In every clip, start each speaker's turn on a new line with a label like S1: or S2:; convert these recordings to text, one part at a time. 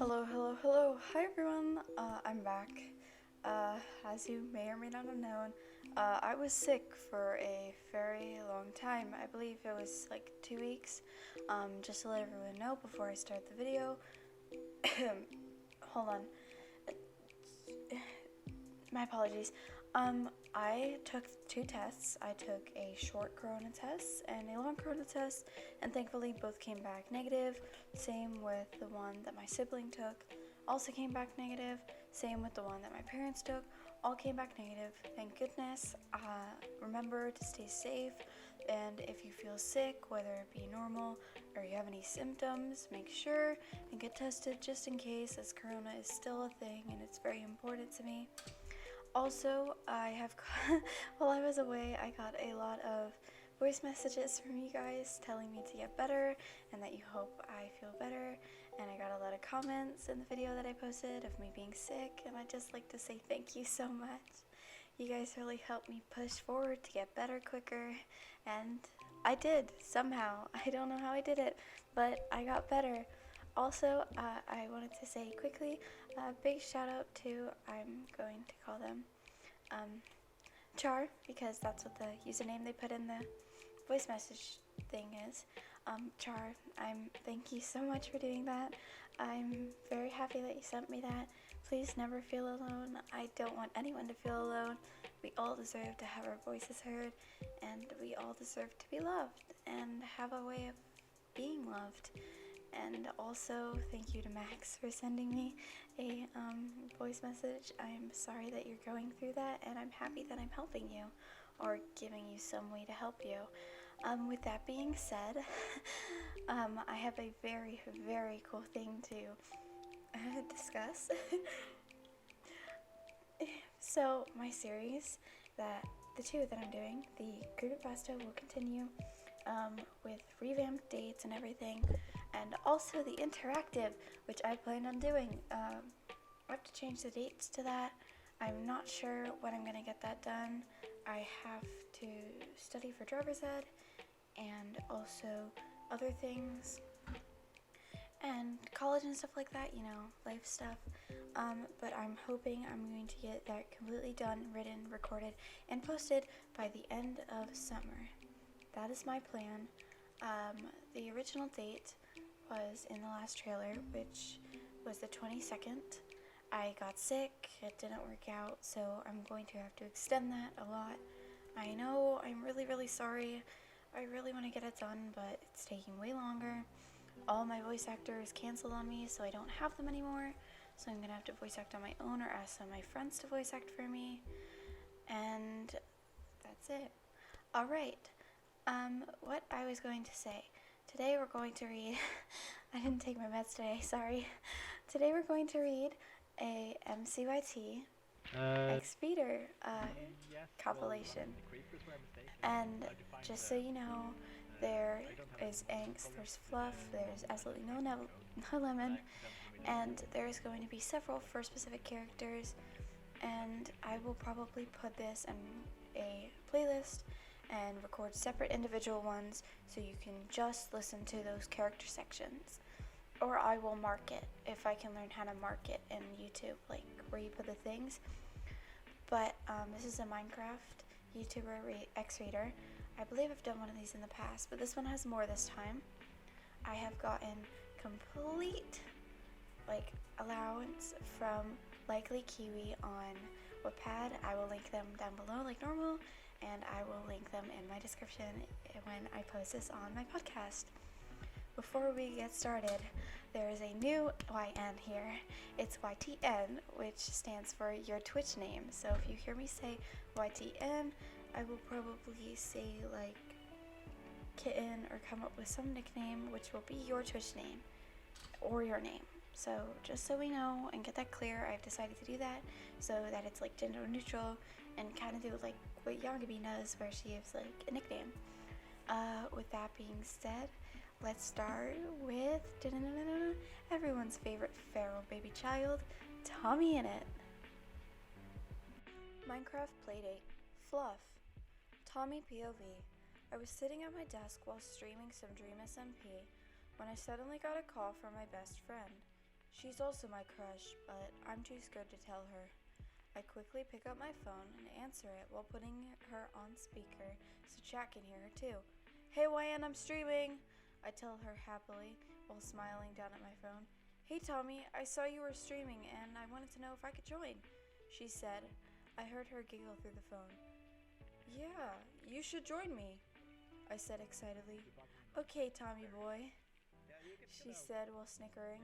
S1: Hello, hello, hello. Hi everyone. I'm back. As you may or may not have known, I was sick for a very long time. I believe it was like 2 weeks. Just to let everyone know before I start the video. Hold on. My apologies. I took 2 tests. I took a short corona test and a long corona test, and thankfully both came back negative. Same with the one that my sibling took, also came back negative. Same with the one that my parents took, all came back negative. Thank goodness. Remember to stay safe, and if you feel sick, whether it be normal or you have any symptoms, make sure and get tested just in case, as corona is still a thing and it's very important to me. Also, while I was away, I got a lot of voice messages from you guys telling me to get better and that you hope I feel better. And I got a lot of comments in the video that I posted of me being sick, and I'd just like to say thank you so much. You guys really helped me push forward to get better quicker, and I did, somehow. I don't know how I did it, but I got better. Also, I wanted to say quickly, a big shout out to, I'm going to call them Char, because that's what the username they put in the voice message thing is. Char, thank you so much for doing that. I'm very happy that you sent me that. Please never feel alone. I don't want anyone to feel alone. We all deserve to have our voices heard, and we all deserve to be loved and have a way of being loved. And also, thank you to Max for sending me a voice message. I'm sorry that you're going through that, and I'm happy that I'm helping you or giving you some way to help you. With that being said, I have a very, very cool thing to discuss. So, my series, the 2 that I'm doing, the creepypasta will continue with revamped dates and everything, and also the interactive, which I plan on doing. I have to change the dates to that. I'm not sure when I'm going to get that done. I have to study for driver's ed and also other things and college and stuff like that, life stuff. But I'm hoping I'm going to get that completely done, written, recorded, and posted by the end of summer. That is my plan. The original date was in the last trailer, which was the 22nd. I got sick, it didn't work out, so I'm going to have to extend that a lot. I know, I'm really, really sorry. I really want to get it done, but it's taking way longer. All my voice actors canceled on me, so I don't have them anymore. So I'm going to have to voice act on my own or ask some of my friends to voice act for me. And that's it. Alright, what I was going to say. Today we're going to read, I didn't take my meds today, sorry. Today we're going to read a MCYT X-Speeder compilation. And just so you know, there is angst, there's fluff, there's absolutely no lemon, and there's going to be several for specific characters, and I will probably put this in a playlist and record separate individual ones so you can just listen to those character sections. Or I will mark it if I can learn how to mark it in YouTube, like where you put the things. But this is a Minecraft YouTuber X-Reader. I believe I've done one of these in the past, but this one has more this time. I have gotten complete allowance from Likely Kiwi on Wattpad. I will link them down below like normal, and I will link them in my description when I post this on my podcast. Before we get started, there is a new YN here. It's YTN, which stands for your Twitch name. So if you hear me say YTN, I will probably say like kitten or come up with some nickname which will be your Twitch name or your name. So just so we know and get that clear, I've decided to do that so that it's like gender neutral and kind of do like what Yagabi does, where she gives like a nickname. With that being said, let's start with everyone's favorite feral baby child, Tommy Innit. Minecraft Playdate. Fluff. Tommy POV. I was sitting at my desk while streaming some Dream SMP when I suddenly got a call from my best friend. She's also my crush, but I'm too scared to tell her. I quickly pick up my phone and answer it while putting her on speaker so chat can hear her too. Hey YN, I'm streaming, I tell her happily while smiling down at my phone. Hey Tommy, I saw you were streaming and I wanted to know if I could join, she said. I heard her giggle through the phone. Yeah, you should join me, I said excitedly. Okay, Tommy boy, she said while snickering.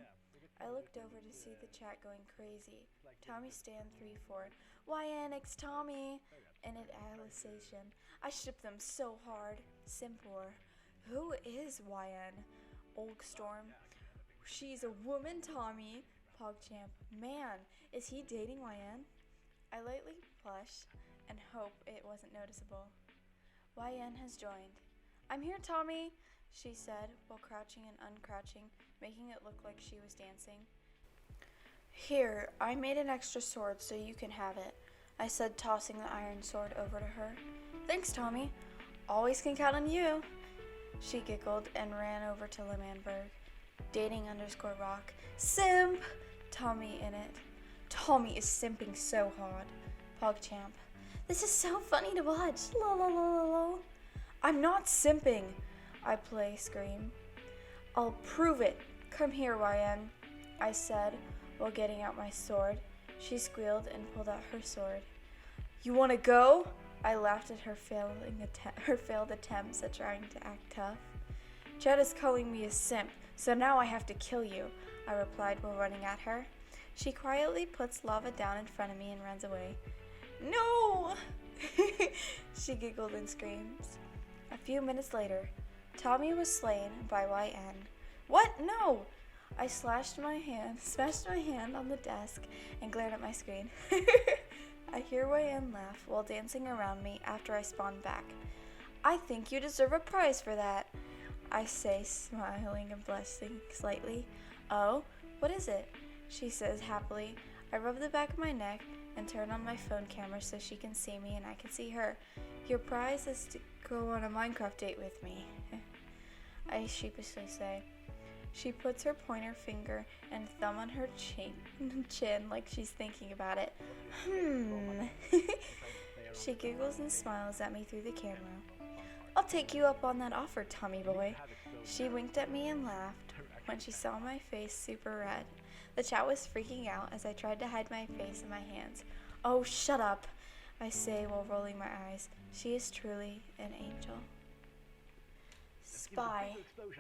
S1: I looked over to see the chat going crazy. Tommy Stan 34. YN X Tommy! In italicization. I ship them so hard. Simpor. Who is YN? Olgstorm. She's a woman, Tommy. PogChamp. Man, is he dating YN? I lightly blush and hope it wasn't noticeable. YN has joined. I'm here, Tommy, she said while crouching and uncrouching, making it look like she was dancing. Here, I made an extra sword so you can have it, I said, tossing the iron sword over to her. Thanks, Tommy. Always can count on you. She giggled and ran over to Lemanberg. Dating_rock. Simp! Tommy in it. Tommy is simping so hard. PogChamp. This is so funny to watch. Lol. I'm not simping, I scream. I'll prove it. Come here, YN, I said while getting out my sword. She squealed and pulled out her sword. You want to go? I laughed at her failed attempts at trying to act tough. Chet is calling me a simp, so now I have to kill you, I replied while running at her. She quietly puts lava down in front of me and runs away. No! She giggled and screams. A few minutes later, Tommy was slain by YN. What? No! I smashed my hand on the desk and glared at my screen. I hear YN laugh while dancing around me after I spawn back. I think you deserve a prize for that, I say, smiling and blushing slightly. Oh, what is it? She says happily. I rub the back of my neck and turn on my phone camera so she can see me and I can see her. Your prize is to go on a Minecraft date with me, I sheepishly say. She puts her pointer finger and thumb on her chin like she's thinking about it. She giggles and smiles at me through the camera. I'll take you up on that offer, Tommy boy. She winked at me and laughed when she saw my face super red. The chat was freaking out as I tried to hide my face in my hands. Oh, shut up, I say while rolling my eyes. She is truly an angel. Spy.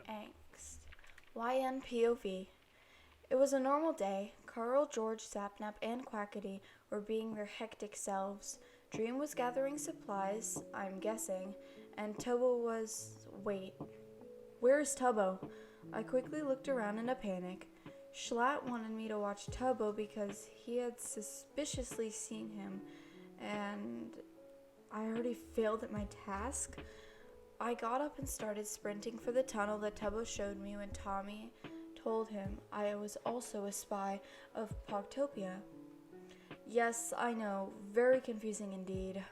S1: Angst. YN POV. It was a normal day. Carl, George, Sapnap, and Quackity were being their hectic selves. Dream was gathering supplies, I'm guessing, and Tubbo was... Wait. Where's Tubbo? I quickly looked around in a panic. Schlatt wanted me to watch Tubbo because he had suspiciously seen him, and I already failed at my task. I got up and started sprinting for the tunnel that Tubbo showed me when Tommy told him I was also a spy of Pogtopia. Yes, I know, very confusing indeed.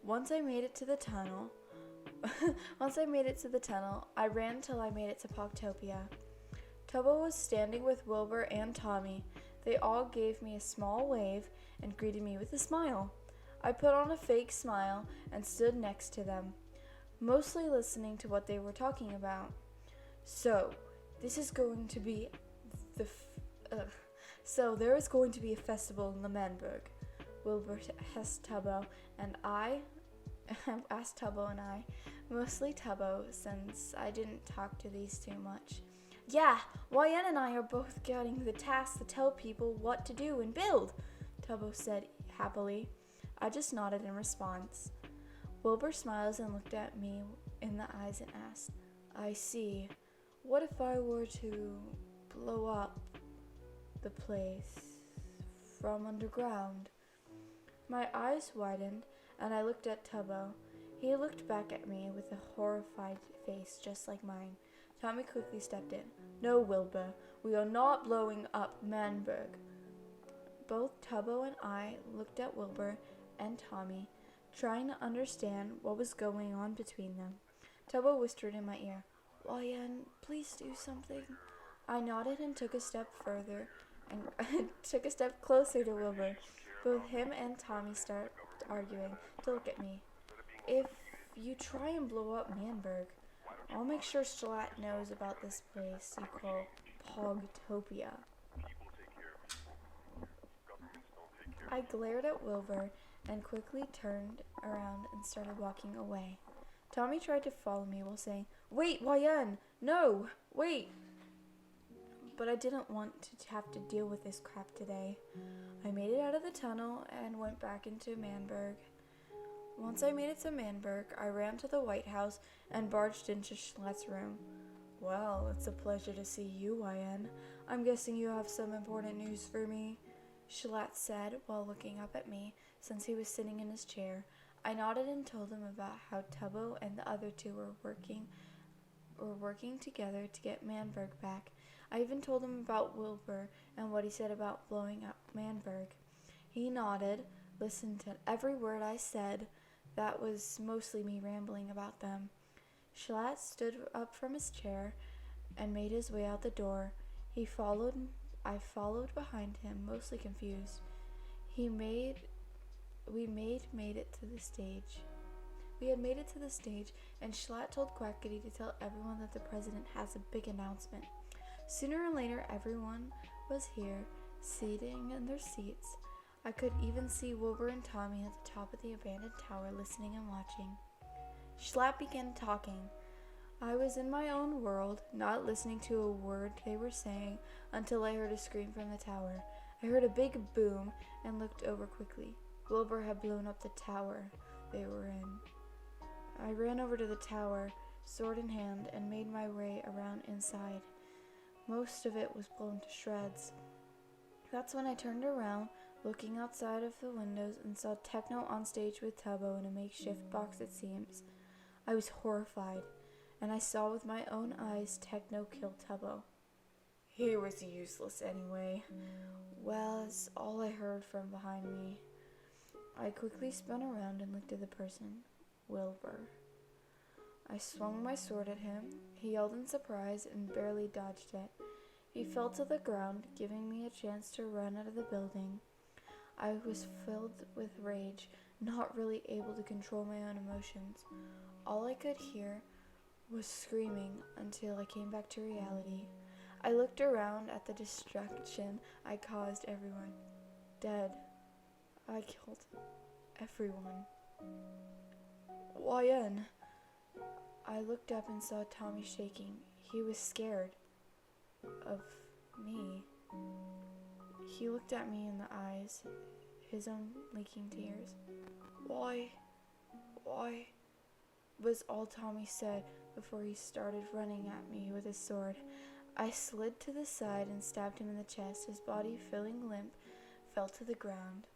S1: Once I made it to the tunnel, I ran till I made it to Pogtopia. Tubbo was standing with Wibur and Tommy. They all gave me a small wave and greeted me with a smile. I put on a fake smile and stood next to them, mostly listening to what they were talking about. So there is going to be a festival in Lemanberg. Wibur asked Tubbo and I, mostly Tubbo since I didn't talk to these two much. Yeah, YN and I are both getting the task to tell people what to do and build, Tubbo said happily. I just nodded in response. Wibur smiles and looked at me in the eyes and asked, I see. What if I were to blow up the place from underground? My eyes widened and I looked at Tubbo. He looked back at me with a horrified face just like mine. Tommy quickly stepped in. No, Wibur, we are not blowing up Manberg. Both Tubbo and I looked at Wibur and Tommy, trying to understand what was going on between them. Tubbo whispered in my ear, YN, please do something. I nodded and took a step further and took a step closer to Wibur. Both him and Tommy start arguing to look at me. If you try and blow up Manberg, I'll make sure Shalat knows about this place you call Pogtopia. I glared at Wilbur and quickly turned around and started walking away. Tommy tried to follow me while saying, "Wait, YN! No! Wait!" But I didn't want to have to deal with this crap today. I made it out of the tunnel and went back into Manberg. Once I made it to Manberg, I ran to the White House and barged into Schlatt's room. "Well, it's a pleasure to see you, YN. I'm guessing you have some important news for me," Schlatt said while looking up at me since he was sitting in his chair. I nodded and told him about how Tubbo and the other two were working together to get Manberg back. I even told him about Wilbur and what he said about blowing up Manberg. He nodded, listened to every word I said. That was mostly me rambling about them. Schlatt stood up from his chair and made his way out the door. I followed behind him, mostly confused. We had made it to the stage, and Schlatt told Quackity to tell everyone that the president has a big announcement. Sooner or later, everyone was here, sitting in their seats. I could even see Wilbur and Tommy at the top of the abandoned tower listening and watching. Schlatt began talking. I was in my own world, not listening to a word they were saying until I heard a scream from the tower. I heard a big boom and looked over quickly. Wilbur had blown up the tower they were in. I ran over to the tower, sword in hand, and made my way around inside. Most of it was blown to shreds. That's when I turned around, looking outside of the windows, and saw Techno on stage with Tubbo in a makeshift box, it seems. I was horrified, and I saw with my own eyes Techno kill Tubbo. He was useless anyway. Well, that's all I heard from behind me. I quickly spun around and looked at the person, Wilbur. I swung my sword at him. He yelled in surprise and barely dodged it. He fell to the ground, giving me a chance to run out of the building. I was filled with rage, not really able to control my own emotions. All I could hear was screaming until I came back to reality. I looked around at the destruction I caused everyone. Dead. I killed everyone. YN. I looked up and saw Tommy shaking. He was scared of me. He looked at me in the eyes, his own leaking tears. Why was all Tommy said before he started running at me with his sword. I slid to the side and stabbed him in the chest. His body, feeling limp, fell to the ground.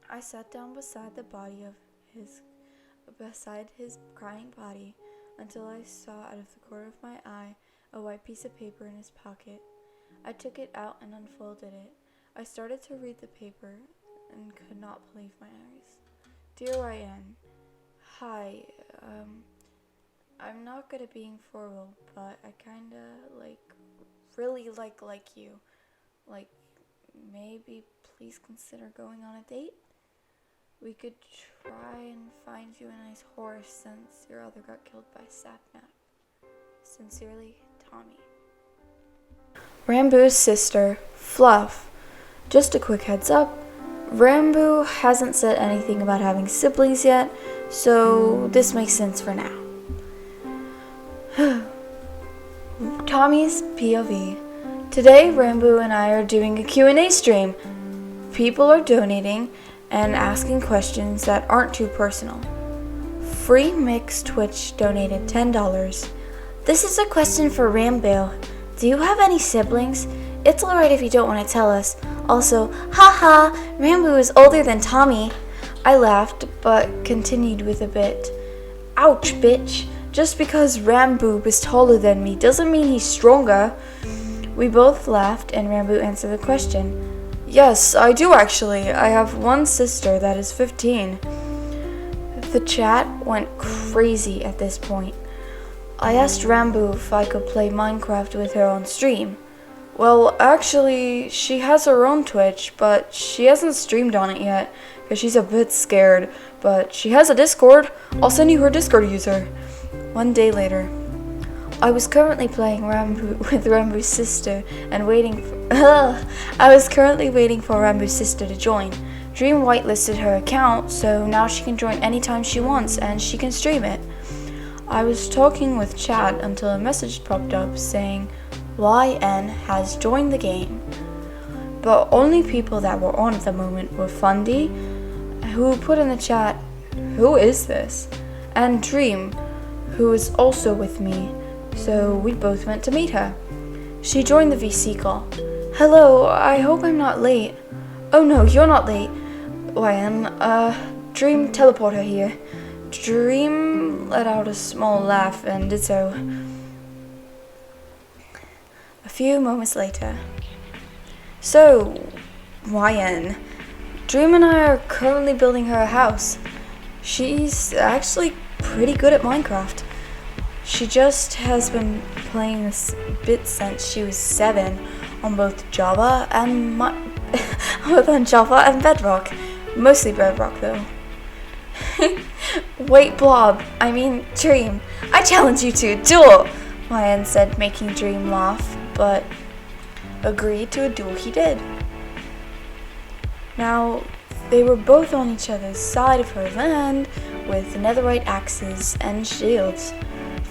S1: I sat down beside his crying body until I saw out of the corner of my eye a white piece of paper in his pocket. I took it out and unfolded it. I started to read the paper and could not believe my eyes. Dear YN, hi, I'm not good at being formal, but I kinda really like you. Maybe please consider going on a date? We could try and find you a nice horse since your other got killed by Sapnap. Sincerely, Tommy. Rambu's sister, Fluff. Just a quick heads up, Rambu hasn't said anything about having siblings yet, so this makes sense for now. Tommy's POV. Today, Rambu and I are doing a Q&A stream. People are donating and asking questions that aren't too personal. Free Mix Twitch donated $10. This is a question for Rambu. Do you have any siblings? It's alright if you don't want to tell us. Also, haha, Rambu is older than Tommy. I laughed, but continued with a bit. Ouch, bitch. Just because Rambu is taller than me doesn't mean he's stronger. We both laughed, and Rambu answered the question. Yes, I do actually. I have one sister that is 15. The chat went crazy at this point. I asked Rambo if I could play Minecraft with her on stream. Well, actually, she has her own Twitch, but she hasn't streamed on it yet, because she's a bit scared. But she has a Discord. I'll send you her Discord user. 1 day later. I was currently playing Rambo with Rambo's sister and waiting for I was currently waiting for Rambo's sister to join. Dream whitelisted her account, so now she can join anytime she wants and she can stream it. I was talking with chat until a message popped up saying YN has joined the game. But only people that were on at the moment were Fundy, who put in the chat, "Who is this?" and Dream, who is also with me. So we both went to meet her. She joined the VC call. "Hello, I hope I'm not late." "Oh no, you're not late." "YN, Dream teleporter here." Dream let out a small laugh and did so. A few moments later. "So, YN, Dream and I are currently building her a house. She's actually pretty good at Minecraft. She just has been playing this bit since she was 7 on both Java and Bedrock. Mostly Bedrock though." "Wait, Blob, I mean Dream, I challenge you to a duel," YN said, making Dream laugh, but agreed to a duel he did. Now, they were both on each other's side of her land with netherite axes and shields.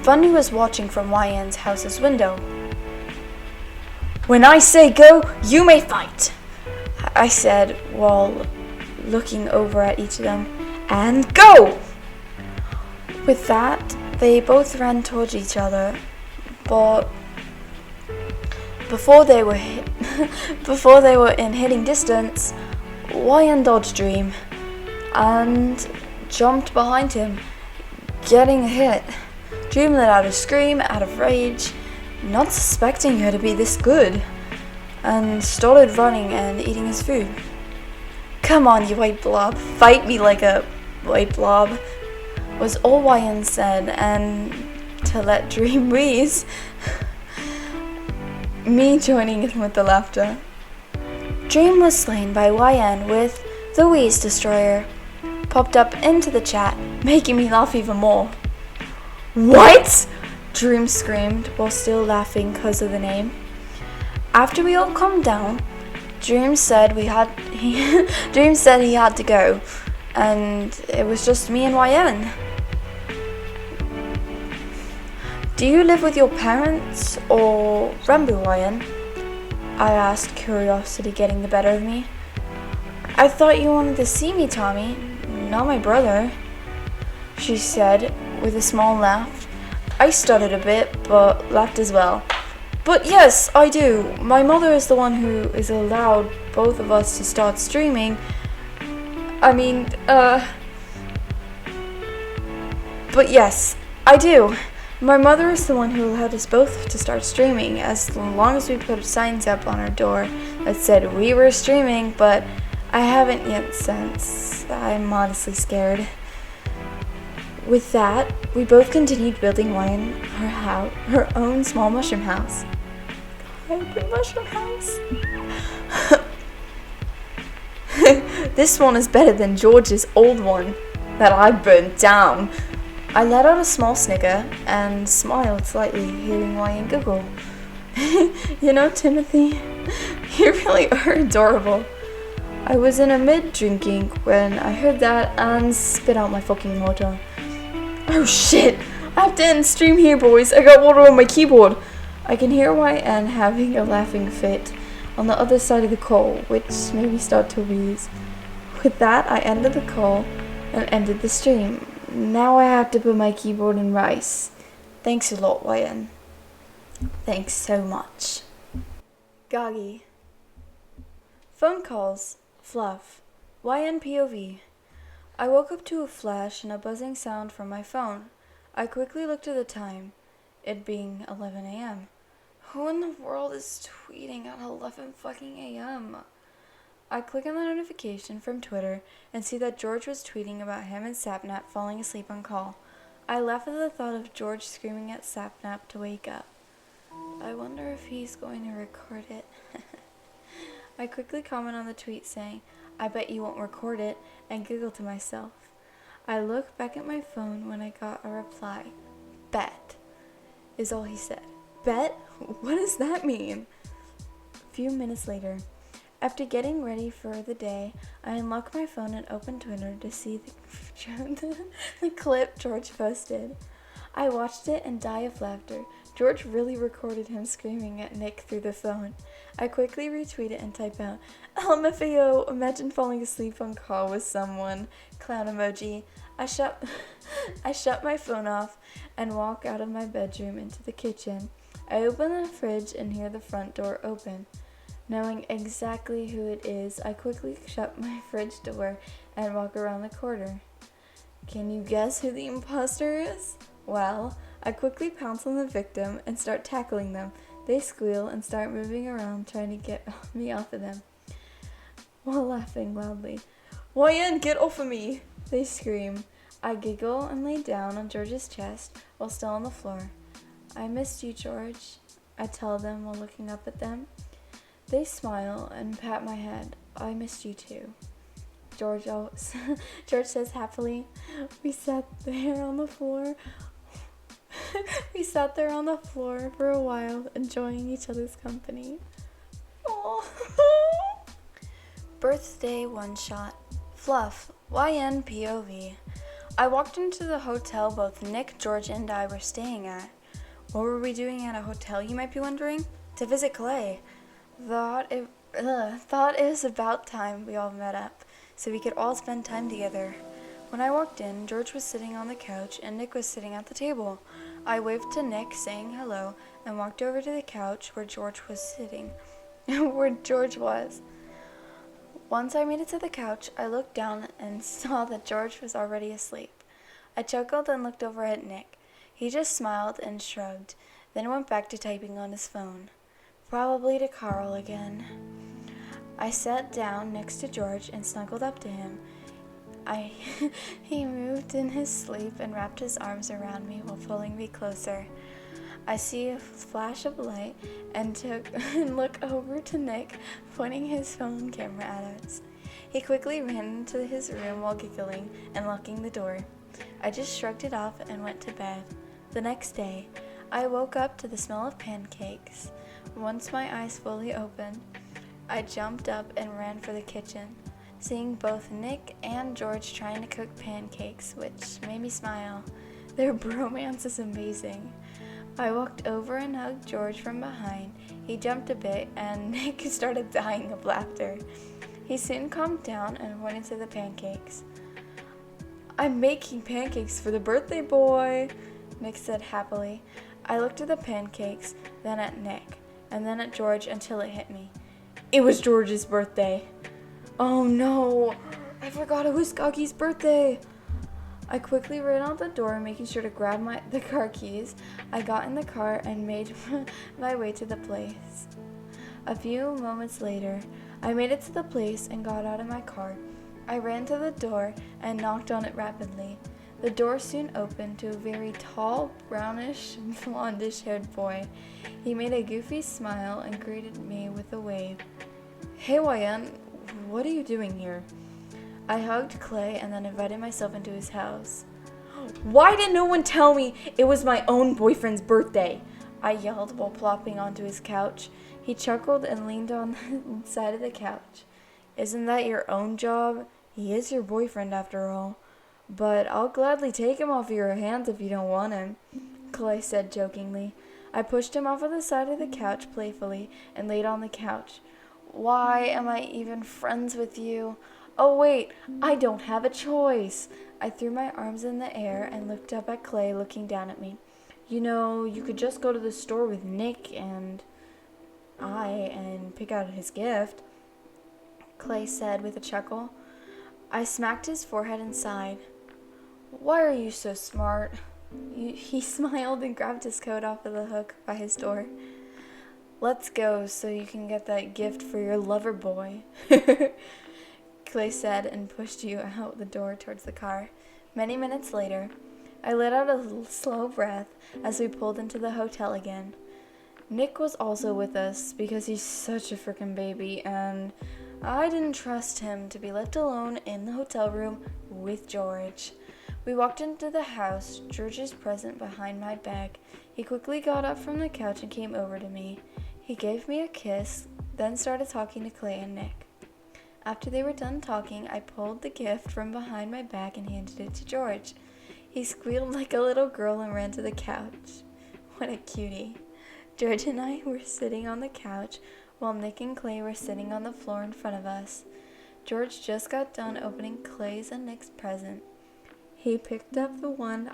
S1: Fundy was watching from YN's house's window. "When I say go, you may fight," I said while looking over at each of them. "And go!" With that, they both ran towards each other, but before they were in hitting distance, YN dodged Dream and jumped behind him, getting a hit. Dream let out a scream out of rage, not suspecting her to be this good, and started running and eating his food. "Come on, you white blob, fight me like a white blob," was all YN said, and to let Dream wheeze, me joining in with the laughter. Dream was slain by YN with the Wheeze Destroyer, popped up into the chat, making me laugh even more. "What?" Dream screamed while still laughing because of the name. After we all calmed down, Dream said he had to go, and it was just me and YN. "Do you live with your parents or Rambo, YN?" I asked, curiosity getting the better of me. "I thought you wanted to see me, Tommy, not my brother," she said with a small laugh. I stuttered a bit, but laughed as well. "But yes, I do. My mother is the one who is allowed both of us to start streaming. But yes, I do. My mother is the one who allowed us both to start streaming, as long as we put signs up on our door that said we were streaming, but I haven't yet since. I'm modestly scared." With that, we both continued building YN her own small mushroom house. God, mushroom house. "This one is better than George's old one that I burnt down." I let out a small snicker and smiled slightly, hearing YN giggle. "You know, Timothy, you really are adorable." I was in a mid-drinking when I heard that and spit out my fucking water. "Oh shit, I have to end stream here, boys. I got water on my keyboard." I can hear YN having a laughing fit on the other side of the call, which made me start to wheeze. With that, I ended the call and ended the stream. Now I have to put my keyboard in rice. Thanks a lot, YN. Thanks so much. Goggy. Phone calls. Fluff. YN POV. I woke up to a flash and a buzzing sound from my phone. I quickly looked at the time, it being 11 a.m. Who in the world is tweeting at 11 fucking a.m.? I click on the notification from Twitter and see that George was tweeting about him and Sapnap falling asleep on call. I laugh at the thought of George screaming at Sapnap to wake up. I wonder if he's going to record it. I quickly comment on the tweet saying, I bet you won't record it, and giggle to myself. I look back at my phone when I got a reply. Bet, is all he said. Bet? What does that mean? A few minutes later, after getting ready for the day, I unlock my phone and open Twitter to see the clip George posted. I watched it and die of laughter. George really recorded him screaming at Nick through the phone. I quickly retweet it and type out, LMFAO, imagine falling asleep on call with someone, clown emoji. I shut my phone off and walk out of my bedroom into the kitchen. I open the fridge and hear the front door open. Knowing exactly who it is, I quickly shut my fridge door and walk around the corner. Can you guess who the imposter is? Well, I quickly pounce on the victim and start tackling them. They squeal and start moving around trying to get me off of them, while laughing loudly. YN, get off of me! They scream. I giggle and lay down on George's chest while still on the floor. I missed you, George, I tell them while looking up at them. They smile and pat my head. I missed you too. George says happily. We sat there on the floor for a while, enjoying each other's company. Aww. Birthday one shot. Fluff. YN POV. I walked into the hotel both Nick, George, and I were staying at. What were we doing at a hotel, you might be wondering? To visit Clay. Thought it was about time we all met up, so we could all spend time together. When I walked in, George was sitting on the couch and Nick was sitting at the table. I waved to Nick, saying hello, and walked over to the couch where George was sitting. Once I made it to the couch, I looked down and saw that George was already asleep. I chuckled and looked over at Nick. He just smiled and shrugged, then went back to typing on his phone. Probably to Carl again. I sat down next to George and snuggled up to him. He moved in his sleep and wrapped his arms around me while pulling me closer. I see a flash of light and look over to Nick, pointing his phone camera at us. He quickly ran into his room while giggling and locking the door. I just shrugged it off and went to bed. The next day, I woke up to the smell of pancakes. Once my eyes fully opened, I jumped up and ran for the kitchen, seeing both Nick and George trying to cook pancakes, which made me smile. Their bromance is amazing. I walked over and hugged George from behind. He jumped a bit and Nick started dying of laughter. He soon calmed down and pointed to the pancakes. I'm making pancakes for the birthday boy, Nick said happily. I looked at the pancakes, then at Nick, and then at George until it hit me. It was George's birthday. Oh no, I forgot it was Goggy's birthday. I quickly ran out the door, making sure to grab the car keys. I got in the car and made my way to the place. A few moments later, I made it to the place and got out of my car. I ran to the door and knocked on it rapidly. The door soon opened to a very tall, brownish, blondish-haired boy. He made a goofy smile and greeted me with a wave. Hey, YN, what are you doing here? I hugged Clay and then invited myself into his house. Why did no one tell me it was my own boyfriend's birthday? I yelled while plopping onto his couch. He chuckled and leaned on the side of the couch. Isn't that your own job? He is your boyfriend after all. But I'll gladly take him off your hands if you don't want him, Clay said jokingly. I pushed him off of the side of the couch playfully and laid on the couch. Why am I even friends with you? Oh wait, I don't have a choice. I threw my arms in the air and looked up at Clay looking down at me. You know, you could just go to the store with Nick and pick out his gift, Clay said with a chuckle. I smacked his forehead and sighed. Why are you so smart? He smiled and grabbed his coat off of the hook by his door. Let's go so you can get that gift for your lover boy, Clay said and pushed you out the door towards the car. Many minutes later, I let out a slow breath as we pulled into the hotel again. Nick was also with us because he's such a freaking baby, and I didn't trust him to be left alone in the hotel room with George. We walked into the house, George's present behind my back. He quickly got up from the couch and came over to me. He gave me a kiss, then started talking to Clay and Nick. After they were done talking, I pulled the gift from behind my back and handed it to George. He squealed like a little girl and ran to the couch. What a cutie. George and I were sitting on the couch while Nick and Clay were sitting on the floor in front of us. George just got done opening Clay's and Nick's present. He picked up the one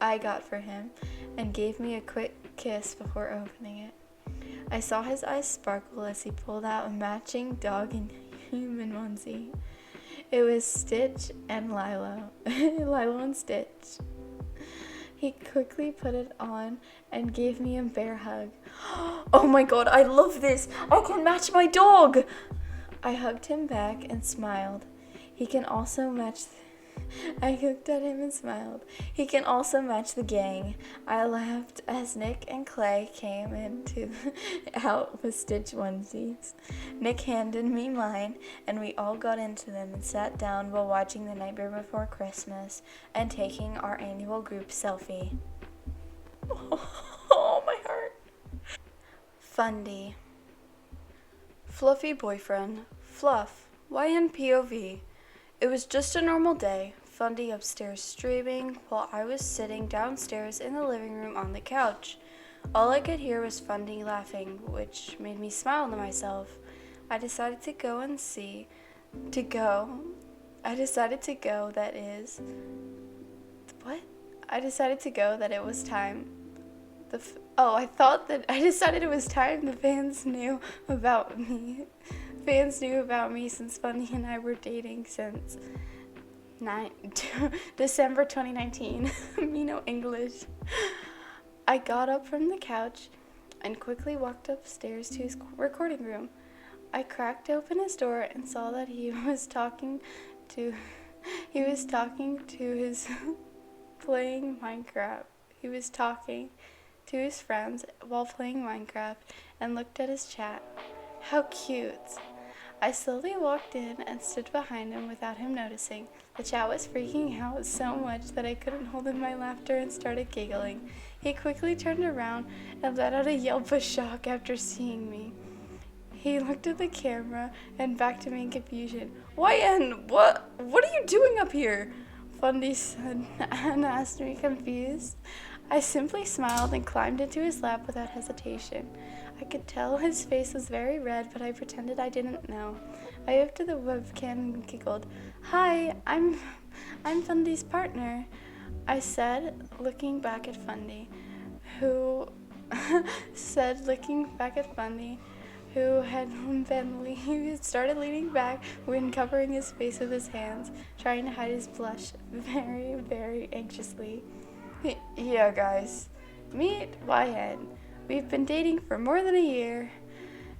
S1: I got for him and gave me a quick kiss before opening it. I saw his eyes sparkle as he pulled out a matching dog and human onesie. It was Stitch and Lilo. Lilo and Stitch. He quickly put it on and gave me a bear hug. Oh my god, I love this! I can match my dog! I hugged him back and smiled. I looked at him and smiled. He can also match the gang. I laughed as Nick and Clay came out with Stitch onesies. Nick handed me mine, and we all got into them and sat down while watching The Nightmare Before Christmas and taking our annual group selfie. Oh, my heart. Fundy. Fluffy boyfriend. Fluff. YNPOV. It was just a normal day. Fundy upstairs streaming while I was sitting downstairs in the living room on the couch. All I could hear was Fundy laughing, which made me smile to myself. I decided to go, that it was time. I decided it was time the fans knew about me. Fans knew about me since Fundy and I were dating since December 2019. Me no English. I got up from the couch and quickly walked upstairs to his recording room. I cracked open his door and saw that he was talking to his playing Minecraft. He was talking to his friends while playing Minecraft and looked at his chat. How cute. I slowly walked in and stood behind him without him noticing. The chat was freaking out so much that I couldn't hold in my laughter and started giggling. He quickly turned around and let out a yelp of shock after seeing me. He looked at the camera and back to me in confusion. YN, what are you doing up here? Fundy said and asked me confused. I simply smiled and climbed into his lap without hesitation. I could tell his face was very red, but I pretended I didn't know. I waved to the webcam and giggled. Hi, I'm Fundy's partner, I said, looking back at Fundy, who had started leaning back when covering his face with his hands, trying to hide his blush very, very anxiously. Yeah, guys, meet YN. We've been dating for more than a year,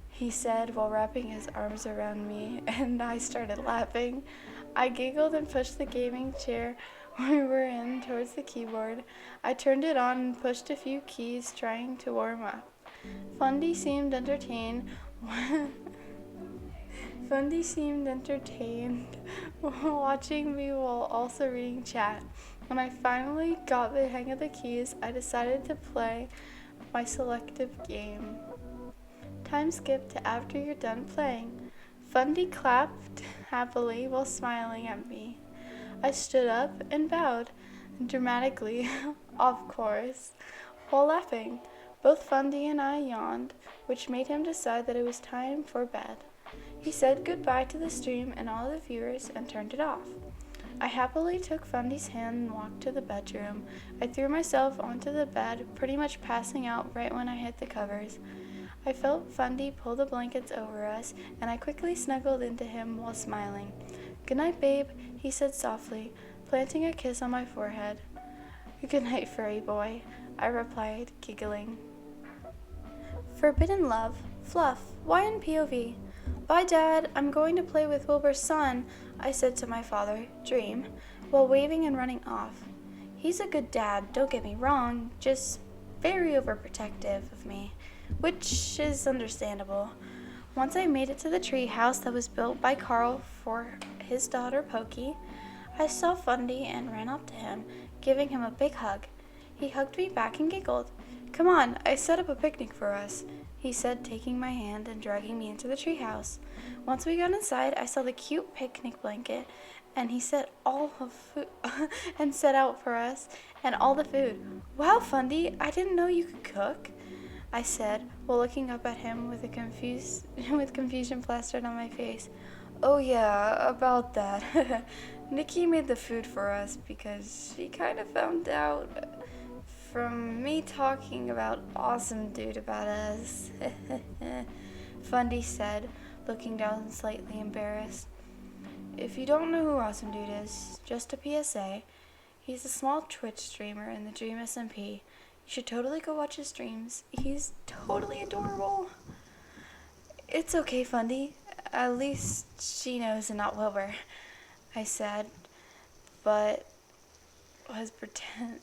S1: he said while wrapping his arms around me, and I started laughing. I giggled and pushed the gaming chair we were in towards the keyboard. I turned it on and pushed a few keys, trying to warm up. Fundy seemed entertained watching me while also reading chat. When I finally got the hang of the keys, I decided to play my selective game. Time skipped to after you're done playing. Fundy clapped happily while smiling at me. I stood up and bowed dramatically, of course, while laughing. Both Fundy and I yawned, which made him decide that it was time for bed. He said goodbye to the stream and all the viewers and turned it off. I happily took Fundy's hand and walked to the bedroom. I threw myself onto the bed, pretty much passing out right when I hit the covers. I felt Fundy pull the blankets over us, and I quickly snuggled into him while smiling. Good night, babe, he said softly, planting a kiss on my forehead. Good night, furry boy, I replied, giggling. Forbidden love. Fluff. YNPOV. Bye, Dad. I'm going to play with Wilbur's son, I said to my father, Dream, while waving and running off. He's a good dad, don't get me wrong, just very overprotective of me, which is understandable. Once I made it to the tree house that was built by Carl for his daughter Pokey, I saw Fundy and ran up to him, giving him a big hug. He hugged me back and giggled. "Come on, I set up a picnic for us," he said, taking my hand and dragging me into the treehouse. Once we got inside, I saw the cute picnic blanket, and he set all of food and set out for us and all the food. "Wow, Fundy, I didn't know you could cook," I said, while looking up at him with with confusion plastered on my face. "Oh yeah, about that. Nikki made the food for us because she kind of found out from me talking about Awesome Dude about us," Fundy said, looking down slightly embarrassed. "If you don't know who Awesome Dude is, just a PSA, he's a small Twitch streamer in the Dream SMP. You should totally go watch his streams. He's totally adorable." "It's okay, Fundy. At least she knows and not Wilbur," I said, but was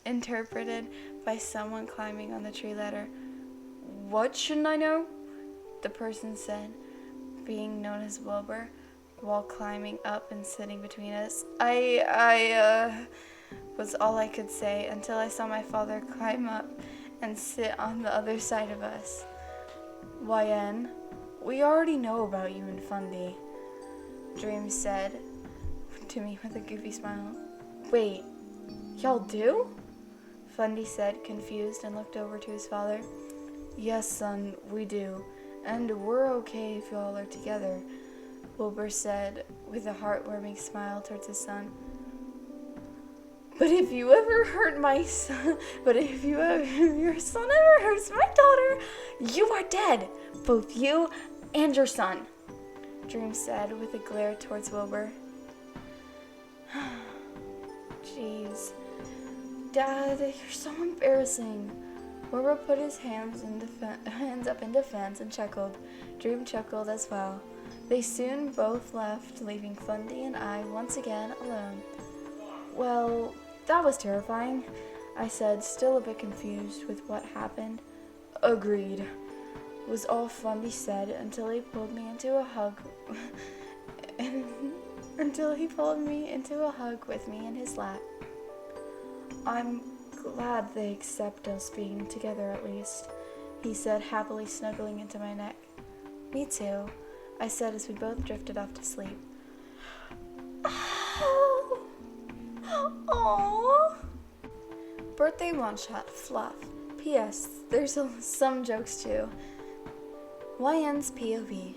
S1: interpreted by someone climbing on the tree ladder. "What shouldn't I know?" the person said, being known as Wilbur, while climbing up and sitting between us. I was all I could say until I saw my father climb up and sit on the other side of us. "YN, we already know about you and Fundy," Dream said to me with a goofy smile. "Wait, y'all do?" Fundy said, confused, and looked over to his father. "Yes, son, we do. And we're okay if y'all are together," Wilbur said with a heartwarming smile towards his son. But if your son ever hurts my daughter, you are dead, both you and your son," Dream said with a glare towards Wilbur. Jeez. "Dad, you're so embarrassing." Wilbur put his hands up in defense and chuckled. Dream chuckled as well. They soon both left, leaving Fundy and I once again alone. "Well, that was terrifying," I said, still a bit confused with what happened. "Agreed," was all Fundy said until he pulled me into a hug with me in his lap. "I'm glad they accept us being together at least," he said, happily snuggling into my neck. "Me too," I said as we both drifted off to sleep. Aww. Birthday one-shot, fluff. P.S. There's some jokes too. YN's POV.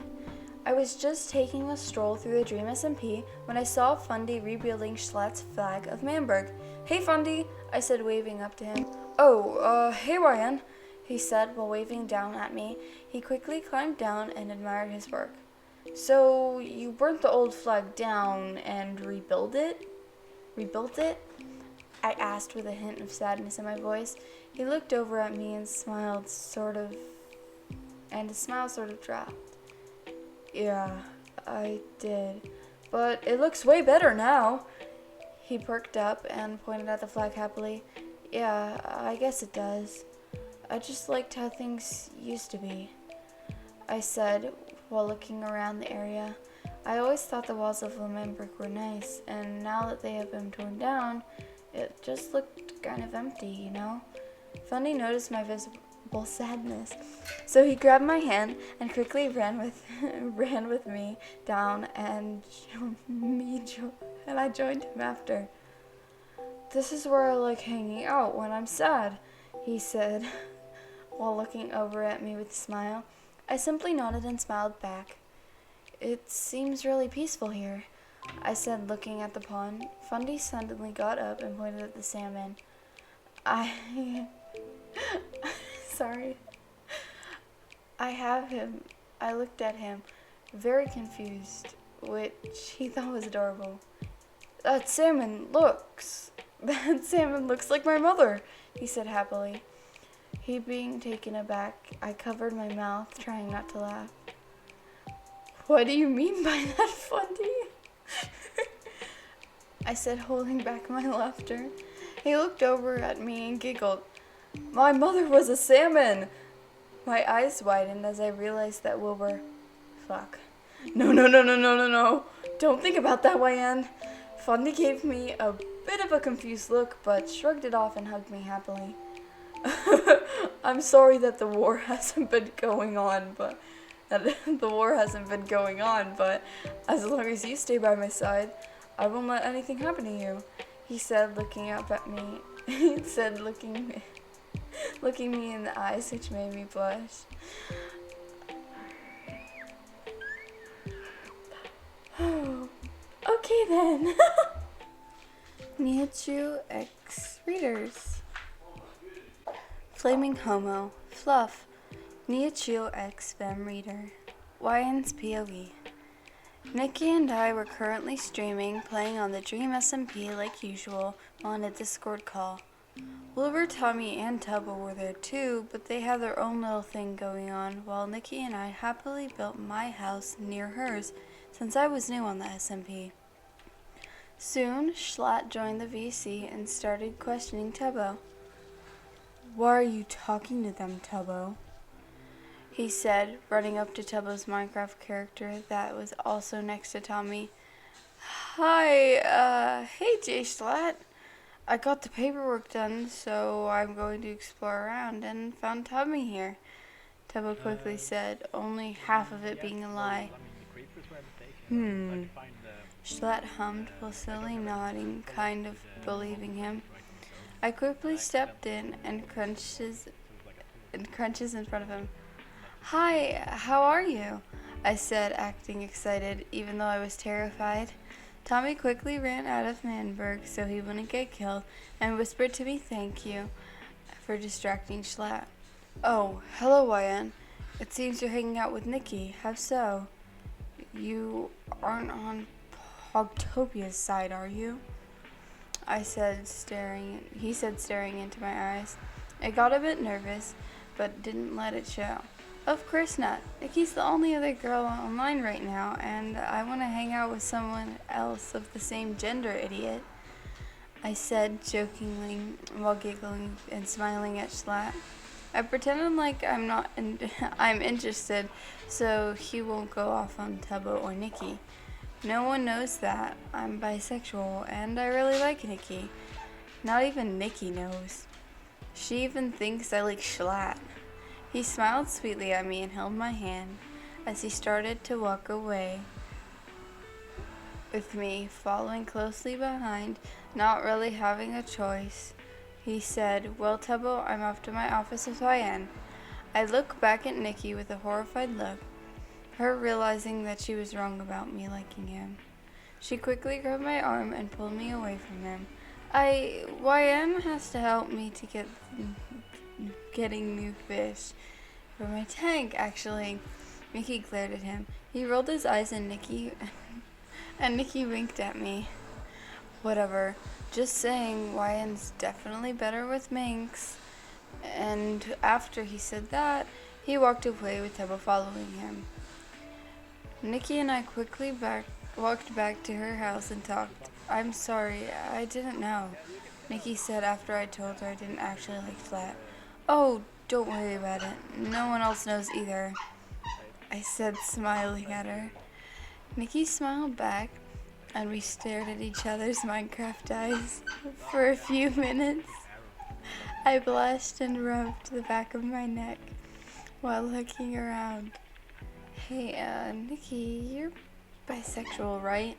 S1: I was just taking a stroll through the Dream SMP when I saw Fundy rebuilding Schlatt's flag of Manberg. "Hey Fundy," I said, waving up to him. "Oh, hey YN," he said while waving down at me. He quickly climbed down and admired his work. "So you burnt the old flag down and rebuilt it?" I asked with a hint of sadness in my voice. He looked over at me and his smile sort of dropped. "Yeah, I did. But it looks way better now." He perked up and pointed at the flag happily. "Yeah, I guess it does. I just liked how things used to be," I said while looking around the area. I always thought the walls of Lemmenbrook were nice, and now that they have been torn down, it just looked kind of empty, you know? Fundy noticed my visible sadness, so he grabbed my hand and quickly ran with me down, and I joined him after. "This is where I like hanging out when I'm sad," he said, while looking over at me with a smile. I simply nodded and smiled back. "It seems really peaceful here," I said, looking at the pond. Fundy suddenly got up and pointed at the salmon. Sorry. I looked at him, very confused, which he thought was adorable. That salmon looks like my mother," he said happily. He being taken aback, I covered my mouth, trying not to laugh. "What do you mean by that, Fundy?" I said, holding back my laughter. He looked over at me and giggled. My mother was a salmon! My eyes widened as I realized that Wibur... Fuck. No. Don't think about that, Wyan. Fundy gave me a bit of a confused look, but shrugged it off and hugged me happily. I'm sorry that the war hasn't been going on, but as long as you stay by my side, I won't let anything happen to you, he said, looking up at me. He said, looking me in the eyes, which made me blush. Okay then. Niachu X Readers. Flaming Homo. Fluff. Niachu X Fem Reader. Wyan's POV. Nikki and I were currently streaming, playing on the Dream SMP like usual, on a Discord call. Wibur, Tommy, and Tubbo were there too, but they had their own little thing going on, while Nikki and I happily built my house near hers, since I was new on the SMP. Soon, Schlatt joined the VC and started questioning Tubbo. Why are you talking to them, Tubbo? He said, running up to Tubbo's Minecraft character that was also next to Tommy. Hi, hey Jay Schlatt. I got the paperwork done, so I'm going to explore around and found Tommy here. Tubbo quickly said, only half of it being a lie. Schlatt hummed while slowly nodding, kind of believing him. I quickly stepped in and crunches in front of him. Hi, how are you? I said, acting excited, even though I was terrified. Tommy quickly ran out of Manberg so he wouldn't get killed and whispered to me thank you for distracting Schlatt. Oh, hello, Wyan. It seems you're hanging out with Nikki. How so? You aren't on Hogtopia's side, are you? He said, staring into my eyes. I got a bit nervous, but didn't let it show. Of course not. Nikki's the only other girl online right now, and I want to hang out with someone else of the same gender, idiot. I said jokingly while giggling and smiling at Schlatt. I pretended like I'm interested, so he won't go off on Tubbo or Nikki. No one knows that I'm bisexual, and I really like Nikki. Not even Nikki knows. She even thinks I like Schlatt. He smiled sweetly at me and held my hand as he started to walk away with me, following closely behind, not really having a choice. He said, well, Tubbo, I'm off to my office with Wyan. I looked back at Nikki with a horrified look, her realizing that she was wrong about me liking him. She quickly grabbed my arm and pulled me away from him. Wyan has to help me to getting new fish for my tank, actually. Nikki glared at him. He rolled his eyes and Nikki winked at me. Whatever. Just saying, Wyan's definitely better with minks. And after he said that, he walked away with Tubbo following him. Nikki and I quickly walked back to her house and talked. I'm sorry, I didn't know, Nikki said after I told her I didn't actually like Flat. Oh, don't worry about it. No one else knows either, I said, smiling at her. Nikki smiled back, and we stared at each other's Minecraft eyes for a few minutes. I blushed and rubbed the back of my neck while looking around. Hey, Nikki, you're bisexual, right?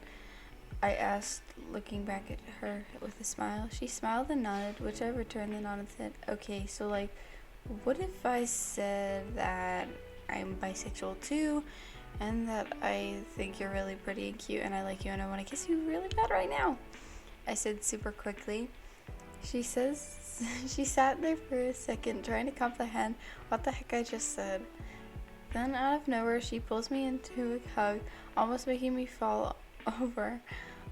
S1: I asked, looking back at her with a smile. She smiled and nodded, which I returned the nod and said, okay, so like, what if I said that I'm bisexual too, and that I think you're really pretty and cute, and I like you, and I want to kiss you really bad right now? I said super quickly. She sat there for a second, trying to comprehend what the heck I just said. Then, out of nowhere, she pulls me into a hug, almost making me fall over.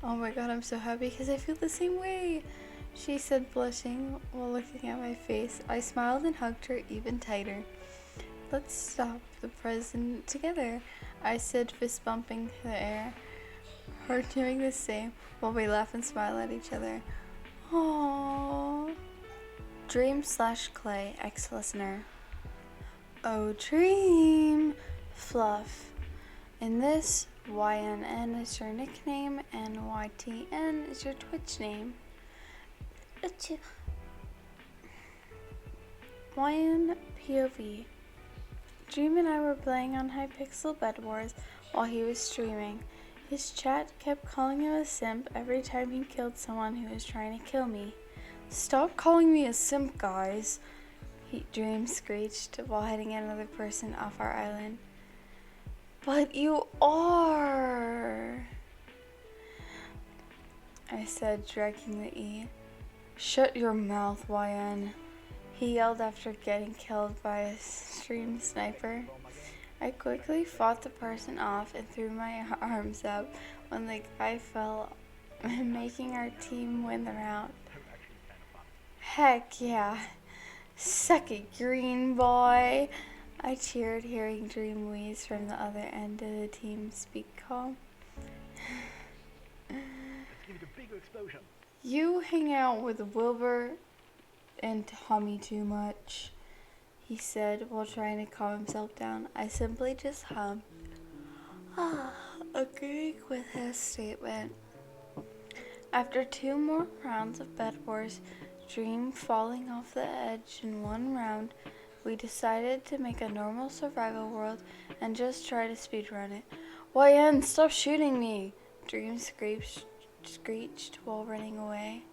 S1: Oh my god, I'm so happy because I feel the same way, she said, blushing while looking at my face. I smiled and hugged her even tighter. Let's stop the present together, I said, fist bumping the air, her doing the same while we laugh and smile at each other. Aww. Dream/Clay X Listner. Oh dream, fluff. In this, YNN is your nickname and YTN is your Twitch name. YN POV. Dream and I were playing on Hypixel Bed Wars while he was streaming. His chat kept calling him a simp every time he killed someone who was trying to kill me. Stop calling me a simp, guys, Dream screeched while heading another person off our island. But you are, I said, dragging the E. Shut your mouth, YN, he yelled after getting killed by a stream sniper. I quickly fought the person off and threw my arms up when the guy fell, making our team win the round. Heck yeah, suck it, green boy, I cheered, hearing Dream wheeze from the other end of the team speak call. You hang out with Wibur and Tommy too much, he said while trying to calm himself down. I simply just hummed, agreeing with his statement. After 2 more rounds of Bed Wars, Dream falling off the edge in 1 round, we decided to make a normal survival world and just try to speedrun it. YN, stop shooting me! Dream screeched while running away.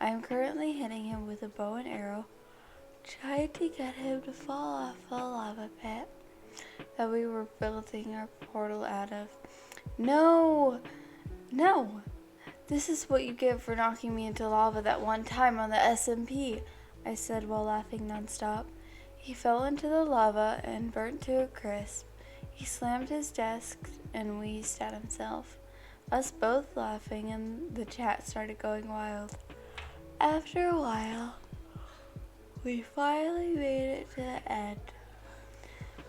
S1: I am currently hitting him with a bow and arrow, trying to get him to fall off a lava pit that we were building our portal out of. No! No! This is what you get for knocking me into lava that one time on the SMP, I said while laughing nonstop. He fell into the lava and burnt to a crisp. He slammed his desk and wheezed at himself. Us both laughing, and the chat started going wild. After a while, we finally made it to the end.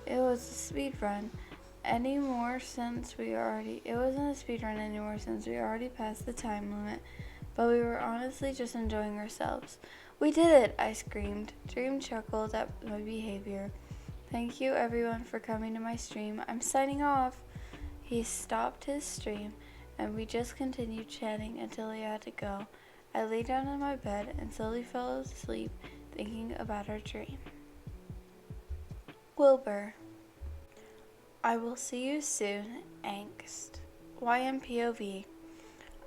S1: It was a speed run. It wasn't a speedrun anymore since we already passed the time limit, but we were honestly just enjoying ourselves. We did it, I screamed. Dream chuckled at my behavior. Thank you everyone for coming to my stream. I'm signing off. He stopped his stream and we just continued chatting until he had to go. I lay down in my bed and slowly fell asleep thinking about our dream. Wibur. I will see you soon, angst. YMPOV.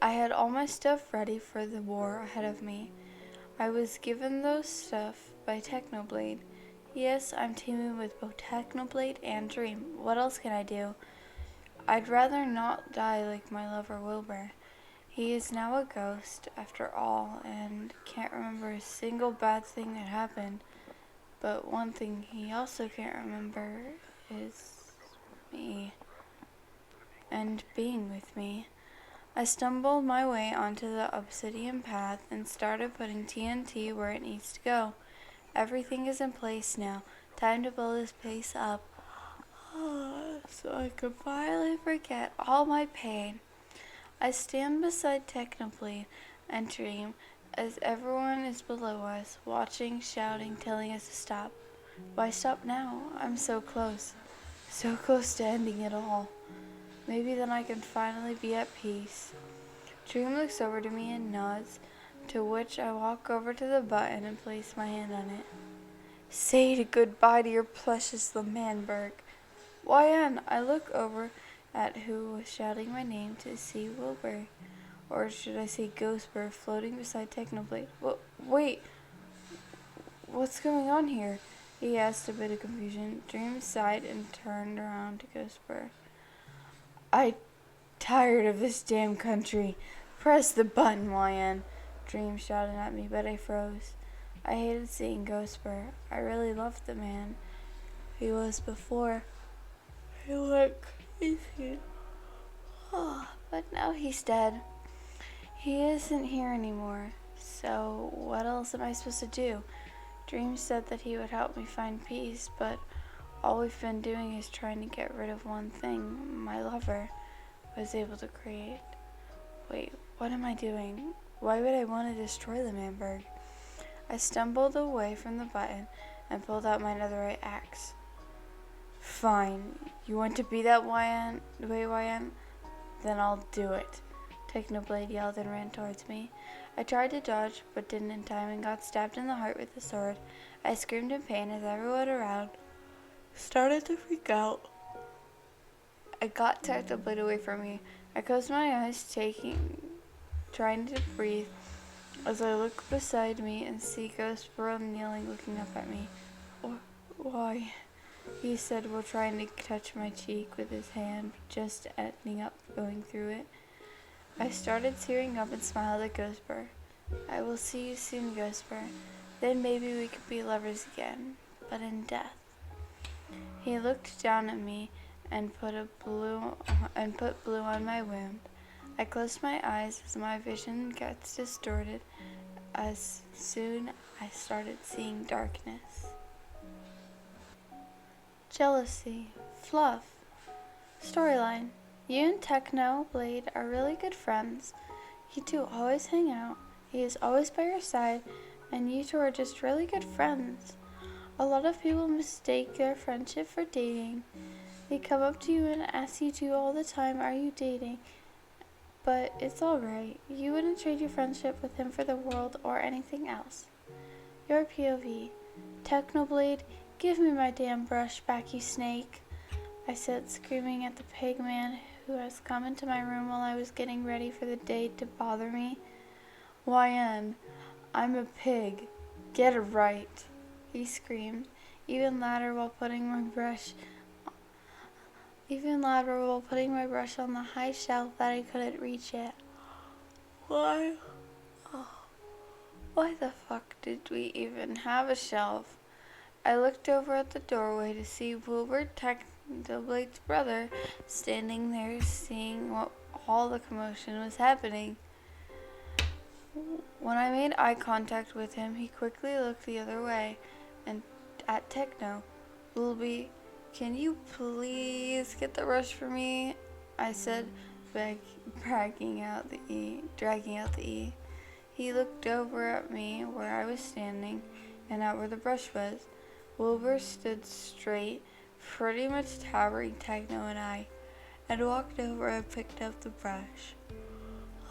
S1: I had all my stuff ready for the war ahead of me. I was given those stuff by Technoblade. Yes, I'm teaming with both Technoblade and Dream. What else can I do? I'd rather not die like my lover Wibur. He is now a ghost after all and can't remember a single bad thing that happened. But one thing he also can't remember is me and being with me. I stumbled my way onto the obsidian path and started putting TNT where it needs to go. Everything is in place now. Time to build this place up so I can finally forget all my pain. I stand beside Technoblade and Dream as everyone is below us, watching, shouting, telling us to stop. Why stop now? I'm so close. So close to ending it all. Maybe then I can finally be at peace. Dream looks over to me and nods, to which I walk over to the button and place my hand on it. Say goodbye to your precious Lamanberg. YN, I look over at who was shouting my name to see Wibur, or should I say ghostbur, floating beside Technoblade. Wait, what's going on here? He asked, a bit of confusion. Dream sighed and turned around to ghostbur. I'm tired of this damn country. Press the button, YN. Dream shouted at me, but I froze. I hated seeing ghostbur. I really loved the man he was before. He went crazy. But now he's dead. He isn't here anymore. So what else am I supposed to do? Dream said that he would help me find peace, but all we've been doing is trying to get rid of one thing my lover was able to create. Wait, what am I doing? Why would I want to destroy the Manberg? I stumbled away from the button and pulled out my netherite axe. Fine, you want to be that way, YN? Then I'll do it. Technoblade yelled and ran towards me. I tried to dodge, but didn't in time and got stabbed in the heart with the sword. I screamed in pain as everyone around started to freak out. I got Technoblade away from me. I closed my eyes, trying to breathe, as I look beside me and see ghostbur kneeling, looking up at me. Why? He said while trying to touch my cheek with his hand, just ending up going through it. I started tearing up and smiled at ghostbur. I will see you soon, ghostbur. Then maybe we could be lovers again, but in death. He looked down at me and put blue on my wound. I closed my eyes as my vision gets distorted. As soon I started seeing darkness. Jealousy. Fluff. Storyline. You and Technoblade are really good friends. You two always hang out. He is always by your side, and you two are just really good friends. A lot of people mistake their friendship for dating. They come up to you and ask you to all the time, are you dating? But it's alright. You wouldn't trade your friendship with him for the world or anything else. Your POV. Technoblade, give me my damn brush back, you snake. I said, screaming at the pig man who has come into my room while I was getting ready for the day to bother me. YN, I'm a pig. Get it right, he screamed, even louder while putting my brush on the high shelf that I couldn't reach it. Why? Oh, why the fuck did we even have a shelf? I looked over at the doorway to see Wibur, Technoblade's brother, standing there seeing what all the commotion was happening. When I made eye contact with him, he quickly looked the other way and at Techno. Wilby, can you please get the rush for me? I said, dragging out the E. He looked over at me where I was standing and at where the brush was. Wilbur stood straight, pretty much towering Techno and I, and walked over and picked up the brush.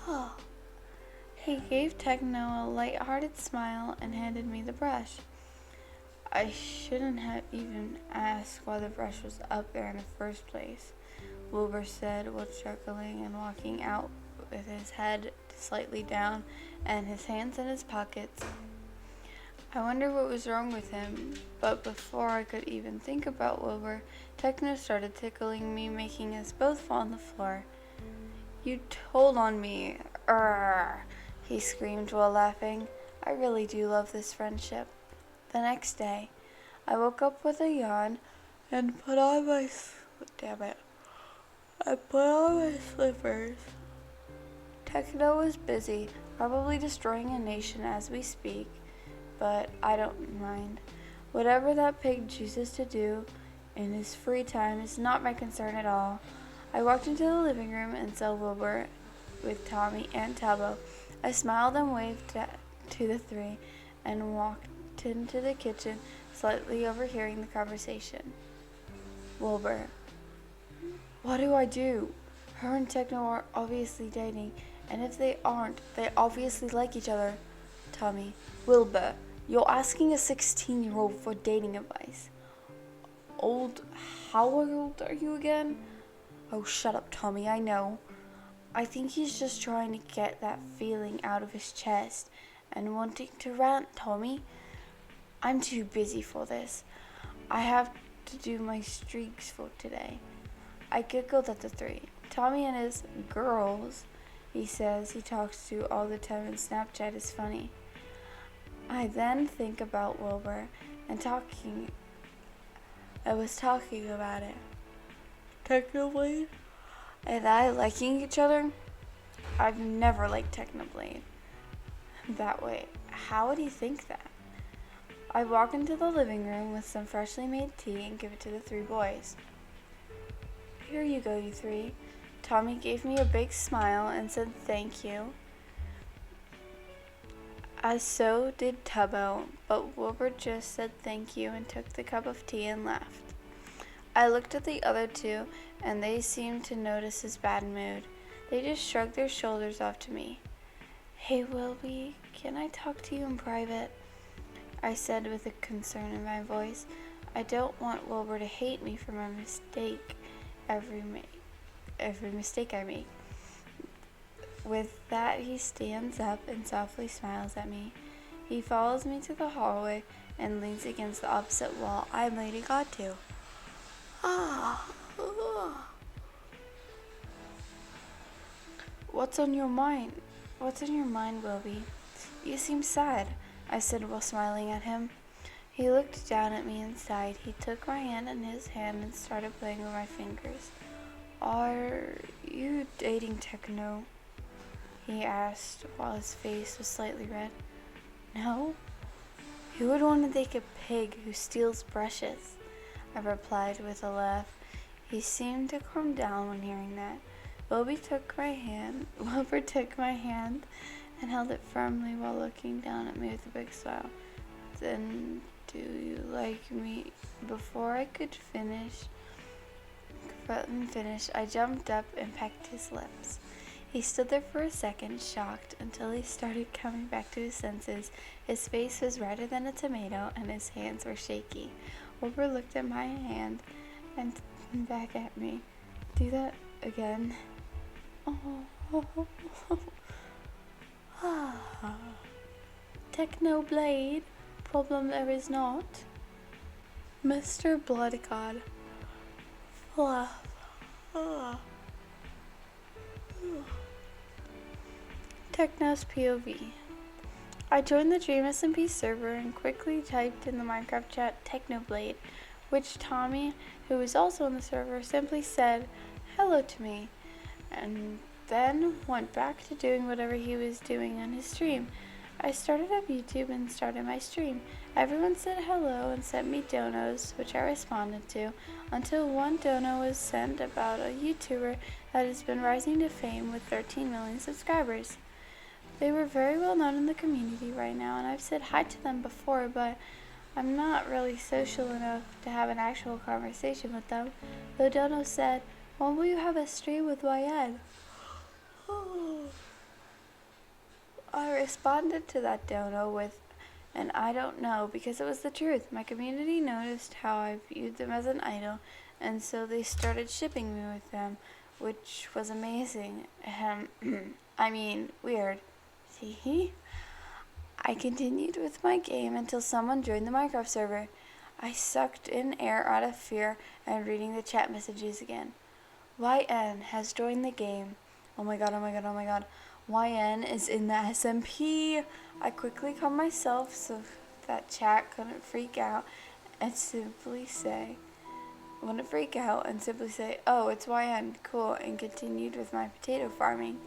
S1: Oh. He gave Techno a light-hearted smile and handed me the brush. I shouldn't have even asked why the brush was up there in the first place, Wilbur said while chuckling and walking out with his head slightly down and his hands in his pockets. I wonder what was wrong with him, but before I could even think about Wilbur, Techno started tickling me, making us both fall on the floor. You told on me, he screamed while laughing. I really do love this friendship. The next day, I woke up with a yawn and put on my slippers. Techno was busy, probably destroying a nation as we speak, but I don't mind. Whatever that pig chooses to do in his free time is not my concern at all. I walked into the living room and saw Wibur with Tommy and Tabo. I smiled and waved to the three and walked into the kitchen, slightly overhearing the conversation. Wibur, what do I do? Her and Techno are obviously dating, and if they aren't, they obviously like each other. Tommy, Wibur, you're asking a 16-year-old for dating advice. How old are you again? Oh, shut up, Tommy, I know. I think he's just trying to get that feeling out of his chest and wanting to rant, Tommy. I'm too busy for this. I have to do my streaks for today. I giggled at the three. Tommy and his girls, he says he talks to all the time, and Snapchat is funny. I then think about Wibur and I was talking about it. Technoblade and I liking each other? I've never liked Technoblade that way. How would he think that? I walk into the living room with some freshly made tea and give it to the three boys. Here you go, you three. Tommy gave me a big smile and said thank you. So did Tubbo, but Wibur just said thank you and took the cup of tea and left. I looked at the other two, and they seemed to notice his bad mood. They just shrugged their shoulders off to me. Hey, Wilby, can I talk to you in private? I said with a concern in my voice. I don't want Wilbur to hate me for my mistake, every mistake I make. With that, he stands up and softly smiles at me. He follows me to the hallway and leans against the opposite wall I'm leading onto. What's on your mind? What's in your mind, Wilby? You seem sad, I said while smiling at him. He looked down at me and sighed. He took my hand in his hand and started playing with my fingers. Are you dating Techno? He asked while his face was slightly red. No? Who would want to date a pig who steals brushes? I replied with a laugh. He seemed to calm down when hearing that. Wilbur took my hand and held it firmly while looking down at me with a big smile. Then, do you like me? Before I could finish, I jumped up and pecked his lips. He stood there for a second, shocked, until he started coming back to his senses. His face was redder than a tomato, and his hands were shaky. Wilbur looked at my hand and back at me. Do that again. Technoblade, problem there is not. Mr. Blood God. Fluff. Techno's POV. I joined the Dream SMP server and quickly typed in the Minecraft chat Technoblade, which Tommy, who was also on the server, simply said hello to me, and then went back to doing whatever he was doing on his stream. I started up YouTube and started my stream. Everyone said hello and sent me donos, which I responded to, until one dono was sent about a YouTuber that has been rising to fame with 13 million subscribers. They were very well known in the community right now, and I've said hi to them before, but I'm not really social enough to have an actual conversation with them. The dono said, when will you have a stream with YN? I responded to that dono with, and I don't know, because it was the truth. My community noticed how I viewed them as an idol, and so they started shipping me with them, which was amazing. I mean, weird. See? I continued with my game until someone joined the Minecraft server. I sucked in air out of fear and reading the chat messages again. YN has joined the game. Oh my god. YN is in the SMP. I quickly calmed myself so that chat couldn't freak out and simply say, oh, it's YN, cool, and continued with my potato farming.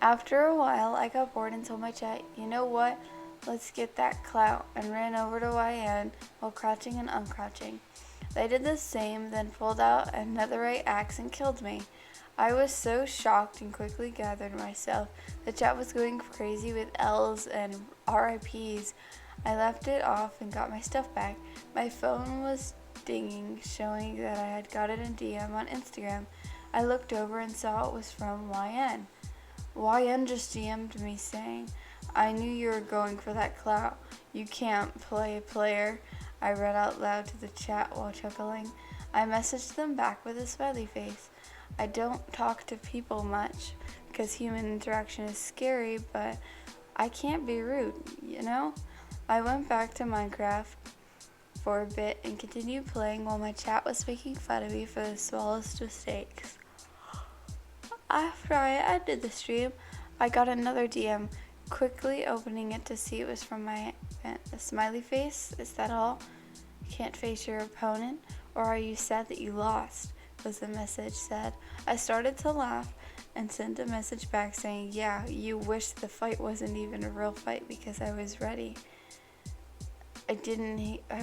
S1: After a while, I got bored and told my chat, you know what, let's get that clout, and ran over to YN while crouching and uncrouching. They did the same, then pulled out a netherite axe and killed me. I was so shocked and quickly gathered myself. The chat was going crazy with L's and RIPs. I left it off and got my stuff back. My phone was dinging, showing that I had got it in DM on Instagram. I looked over and saw it was from YN. YN just DM'd me saying, I knew you were going for that clout. You can't play a player. I read out loud to the chat while chuckling. I messaged them back with a smiley face. I don't talk to people much because human interaction is scary, but I can't be rude, you know? I went back to Minecraft for a bit and continued playing while my chat was making fun of me for the smallest mistakes. After I ended the stream, I got another DM, quickly opening it to see it was from my smiley face. Is that all? You can't face your opponent? Or are you sad that you lost? Was the message said. I started to laugh and sent a message back saying, yeah, you wish the fight wasn't even a real fight because I was ready. I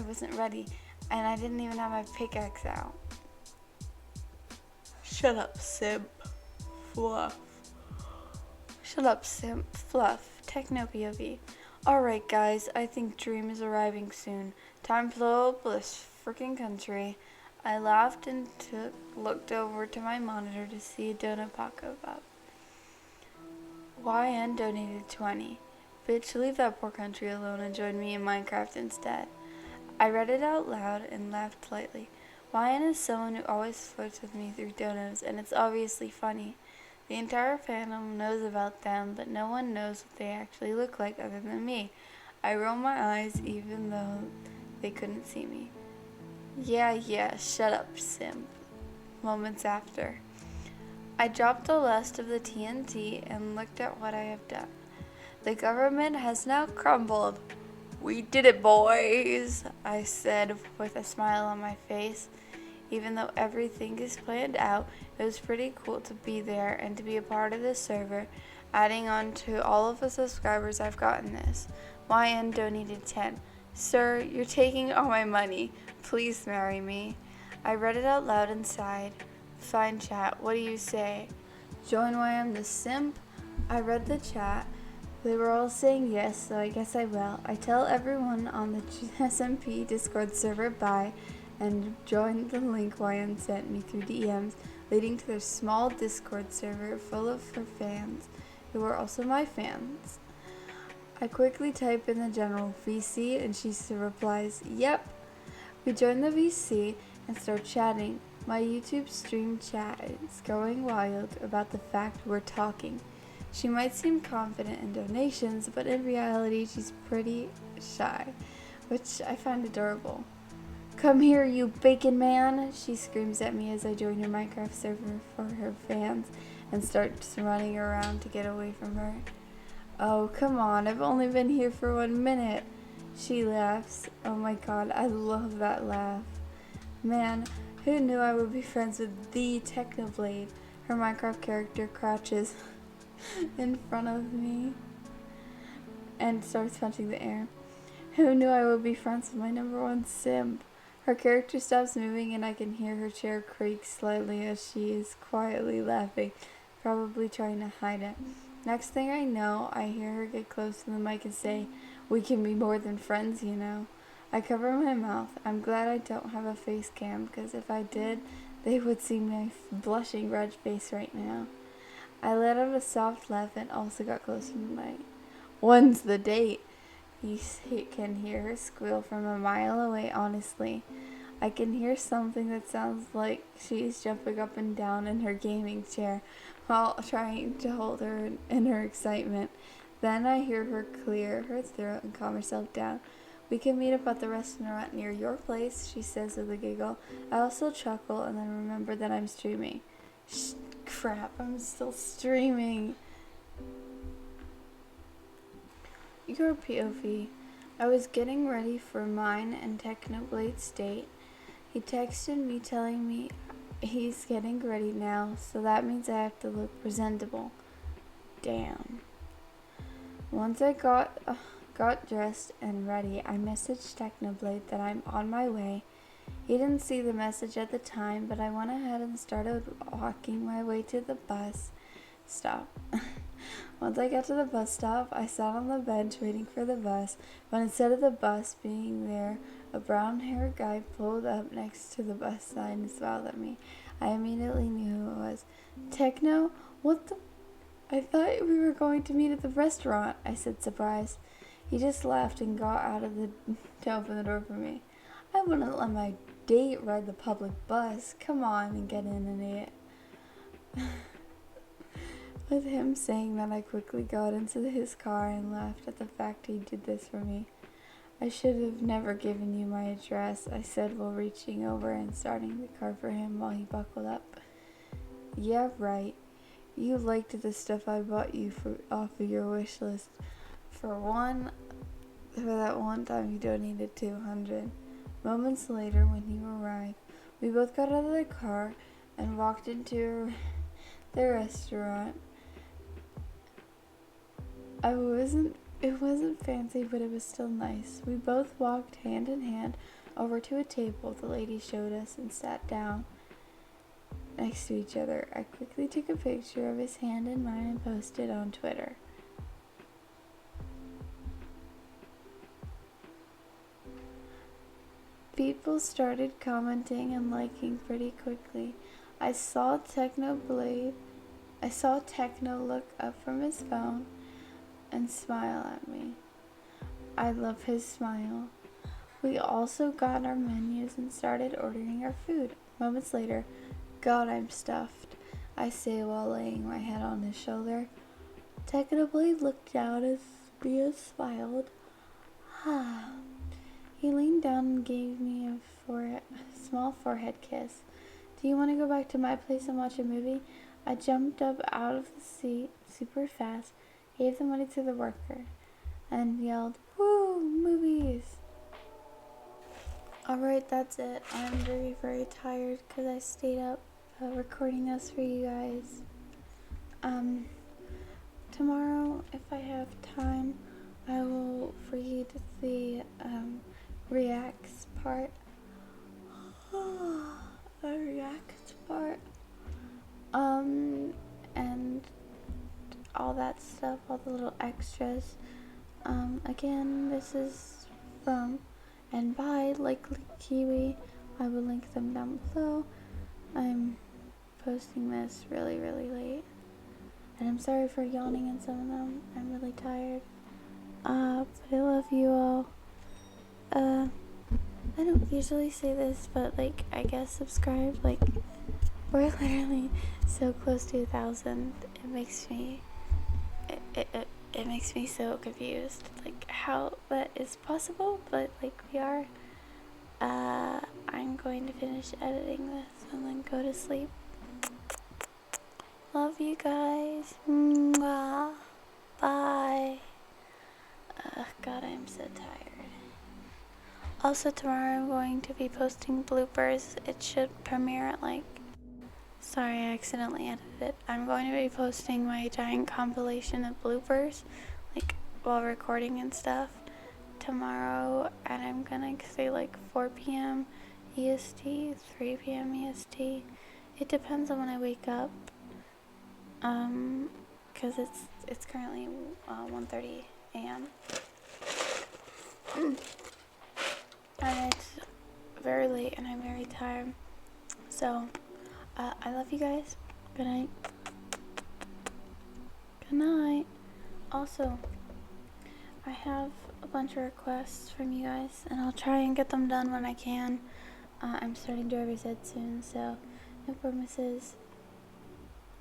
S1: wasn't ready, and I didn't even have my pickaxe out. Shut up, simp. Fluff. Techno POV.
S2: Alright guys, I think Dream is arriving soon. Time to blow up this freaking country. I laughed and looked over to my monitor to see a donut pop up. YN donated 20. Bitch, leave that poor country alone and join me in Minecraft instead. I read it out loud and laughed lightly. YN is someone who always flirts with me through donuts, and it's obviously funny. The entire fandom knows about them, but no one knows what they actually look like other than me. I roll my eyes even though they couldn't see me. Yeah, shut up, simp. Moments after. I dropped the last of the TNT and looked at what I have done. The government has now crumbled. We did it, boys, I said with a smile on my face. Even though everything is planned out, it was pretty cool to be there and to be a part of this server, adding on to all of the subscribers I've gotten this. YN donated 10. Sir, you're taking all my money. Please marry me. I read it out loud and sighed. Fine chat, what do you say? Join YM the simp? I read the chat. They were all saying yes, so I guess I will. I tell everyone on the SMP Discord server bye and joined the link YN sent me through DMs, leading to their small Discord server full of her fans, who are also my fans. I quickly type in the general VC and she replies, yep. We join the VC and start chatting. My YouTube stream chat is going wild about the fact we're talking. She might seem confident in donations, but in reality she's pretty shy, which I find adorable. Come here, you bacon man, she screams at me as I join her Minecraft server for her fans and starts running around to get away from her. Oh, come on, I've only been here for 1 minute. She laughs. Oh my god, I love that laugh. Man, who knew I would be friends with the Technoblade? Her Minecraft character crouches in front of me and starts punching the air. Who knew I would be friends with my #1 simp? Her character stops moving and I can hear her chair creak slightly as she is quietly laughing, probably trying to hide it. Next thing I know, I hear her get close to the mic and say, "We can be more than friends, you know." I cover my mouth. I'm glad I don't have a face cam, because if I did, they would see my blushing red face right now. I let out a soft laugh and also got close to the mic. When's the date? You can hear her squeal from a mile away, honestly. I can hear something that sounds like she's jumping up and down in her gaming chair while trying to hold her in her excitement. Then I hear her clear her throat and calm herself down. We can meet up at the restaurant near your place, she says with a giggle. I also chuckle and then remember that I'm streaming. Crap, I'm still streaming. Your POV. I was getting ready for mine and Technoblade's date. He texted me telling me he's getting ready now, so that means I have to look presentable. Damn. Once I got dressed and ready, I messaged Technoblade that I'm on my way. He didn't see the message at the time, but I went ahead and started walking my way to the bus stop. Once I got to the bus stop, I sat on the bench waiting for the bus, but instead of the bus being there, a brown-haired guy pulled up next to the bus sign and smiled at me. I immediately knew who it was. Techno? What the? I thought we were going to meet at the restaurant, I said, surprised. He just laughed and got out of to open the door for me. I wouldn't let my date ride the public bus. Come on and get in, idiot. With him saying that, I quickly got into his car and laughed at the fact he did this for me. I should have never given you my address, I said while reaching over and starting the car for him while he buckled up. Yeah, right. You liked the stuff I bought you off of your wish list. For that one time you donated 200. Moments later, when he arrived, we both got out of the car and walked into the restaurant. It wasn't fancy, but it was still nice. We both walked hand in hand over to a table the lady showed us and sat down next to each other. I quickly took a picture of his hand in mine and posted on Twitter. People started commenting and liking pretty quickly. I saw Techno look up from his phone and smile at me. I love his smile. We also got our menus and started ordering our food. Moments later, God, I'm stuffed, I say while laying my head on his shoulder. Technoblade looked down at me and smiled. He leaned down and gave me a small forehead kiss. Do you want to go back to my place and watch a movie? I jumped up out of the seat super fast, gave the money to the worker, and yelled, "Woo, movies!" Alright, that's it. I'm very, very tired because I stayed up recording this for you guys. Tomorrow, if I have time, I will read the reacts part. And all that stuff, all the little extras. Again, this is from and by Likely Kiwi. I will link them down below. I'm posting this really, really late. And I'm sorry for yawning in some of them. I'm really tired. But I love you all. I don't usually say this, but like, I guess subscribe. Like, we're literally so close to 1,000. It makes me, it makes me so confused. Like, how that is possible, but like, we are. I'm going to finish editing this and then go to sleep. Love you guys. Mwah. Bye. God, I'm so tired. Also, tomorrow I'm going to be posting bloopers. It should premiere at like... Sorry, I accidentally edited it. I'm going to be posting my giant compilation of bloopers, like, while recording and stuff, tomorrow, and I'm gonna say like 4 p.m. EST, 3 p.m. EST. It depends on when I wake up, cause it's currently 1:30 a.m. and it's very late and I'm very tired. So, I love you guys. Good night. Good night. Also, I have a bunch of requests from you guys, and I'll try and get them done when I can. I'm starting to revisit soon, so no promises.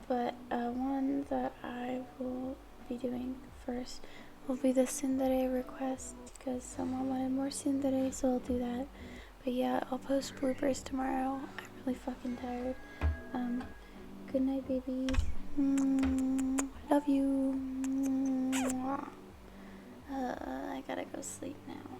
S2: But one that I will be doing first will be the tsundere request, because someone wanted more tsundere, so I'll do that. But yeah, I'll post bloopers tomorrow. I'm really fucking tired. Good night, babies. Love you. I gotta go sleep now.